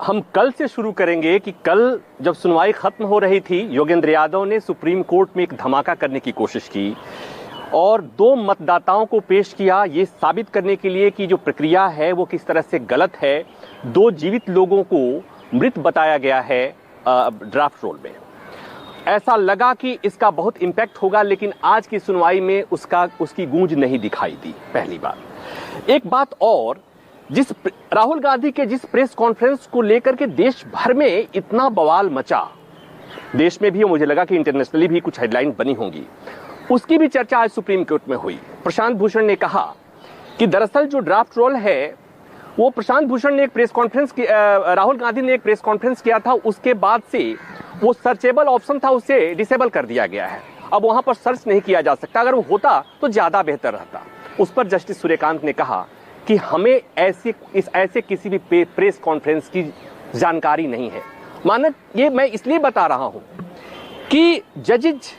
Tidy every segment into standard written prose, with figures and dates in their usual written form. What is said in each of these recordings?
हम कल से शुरू करेंगे कि कल जब सुनवाई खत्म हो रही थी, योगेंद्र यादव ने सुप्रीम कोर्ट में एक धमाका करने की कोशिश की और 2 मतदाताओं को पेश किया ये साबित करने के लिए कि जो प्रक्रिया है वो किस तरह से गलत है। 2 जीवित लोगों को मृत बताया गया है ड्राफ्ट रोल में। ऐसा लगा कि इसका बहुत इम्पैक्ट होगा, लेकिन आज की सुनवाई में उसकी गूंज नहीं दिखाई दी। पहली बात। एक बात और, राहुल गांधी के जिस प्रेस कॉन्फ्रेंस को लेकर के देश भर में इतना बवाल मचा, देश में भी मुझे लगा कि इंटरनेशनली भी कुछ हेडलाइन बनी होंगी, उसकी भी चर्चा आज सुप्रीम कोर्ट में हुई। प्रशांत भूषण ने कहा कि दरअसल जो ड्राफ्ट रोल है वो प्रशांत भूषण ने एक प्रेस कॉन्फ्रेंस की, राहुल गांधी ने एक प्रेस कॉन्फ्रेंस किया था, उसके बाद से वो सर्चेबल ऑप्शन था उसे डिसेबल कर दिया गया है। अब वहां पर सर्च नहीं किया जा सकता। अगर वो होता तो ज्यादा बेहतर रहता। उस पर जस्टिस सूर्यकांत ने कहा कि हमें ऐसे किसी भी प्रेस कॉन्फ्रेंस की जानकारी नहीं है। मानक ये मैं इसलिए बता रहा हूं कि जजेज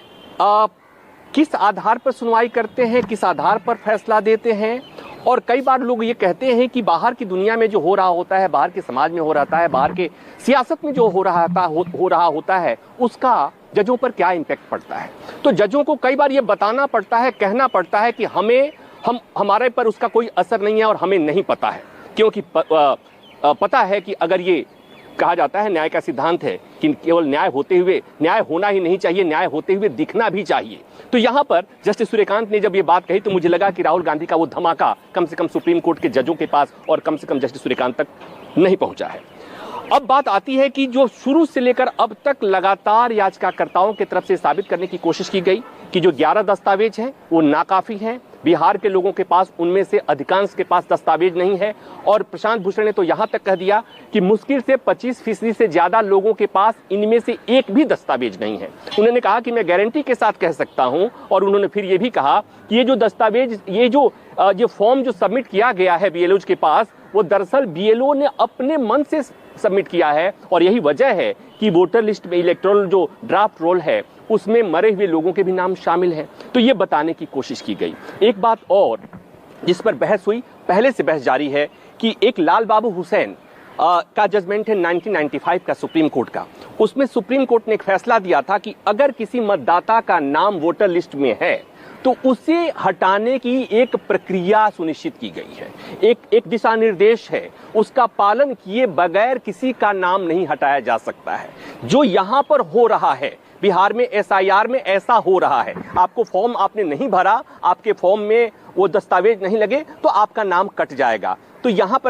किस आधार पर सुनवाई करते हैं, किस आधार पर फैसला देते हैं। और कई बार लोग ये कहते हैं कि बाहर की दुनिया में जो हो रहा होता है, बाहर के समाज में हो रहा है, बाहर के सियासत में जो हो रहा होता है, उसका जजों पर क्या इम्पैक्ट पड़ता है। तो जजों को कई बार ये बताना पड़ता है, कहना पड़ता है कि हमारे पर उसका कोई असर नहीं है और हमें नहीं पता है, क्योंकि पता है कि अगर ये कहा जाता है, न्याय का सिद्धांत है कि केवल न्याय होना ही नहीं चाहिए, न्याय होते हुए दिखना भी चाहिए। तो यहां पर जस्टिस सूर्यकांत ने जब ये बात कही तो मुझे लगा कि राहुल गांधी का वो धमाका कम से कम सुप्रीम कोर्ट के जजों के पास और कम से कम जस्टिस सूर्यकांत तक नहीं पहुंचा है। अब बात आती है कि जो शुरू से लेकर अब तक लगातार याचिकाकर्ताओं की तरफ से साबित करने की कोशिश की गई कि जो 11 दस्तावेज हैं वो नाकाफी हैं। बिहार के लोगों के पास उनमें से अधिकांश के पास दस्तावेज नहीं है। और प्रशांत भूषण ने तो यहां तक कह दिया कि मुश्किल से 25% से ज्यादा लोगों के पास इनमें से एक भी दस्तावेज नहीं है। उन्होंने कहा कि मैं गारंटी के साथ कह सकता हूं। और उन्होंने फिर ये भी कहा कि ये जो दस्तावेज, ये फॉर्म जो सबमिट किया गया है बीएलओ के पास, वो दरअसल बीएलओ ने अपने मन से सबमिट किया है। और यही वजह है कि वोटर लिस्ट में इलेक्टोरल जो ड्राफ्ट रोल है उसमें मरे हुए लोगों के भी नाम शामिल हैं। तो ये बताने की कोशिश की गई। एक बात और जिस पर बहस हुई, पहले से बहस जारी है, कि एक लाल बाबू हुसैन का जजमेंट है 1995 का सुप्रीम कोर्ट का। उसमें सुप्रीम कोर्ट ने एक फैसला दिया था कि अगर किसी मतदाता का नाम वोटर लिस्ट में है तो उसे हटाने की एक प्रक्रिया सुनिश्चित की गई है। एक दिशा निर्देश है, उसका पालन किए बगैर किसी का नाम नहीं हटाया जा सकता है। जो यहां पर हो रहा है बिहार में, एसआईआर में ऐसा हो रहा है। आपको फॉर्म आपने नहीं भरा, आपके फॉर्म में वो दस्तावेज नहीं लगे तो आपका नाम कट जाएगा। तो यहां पर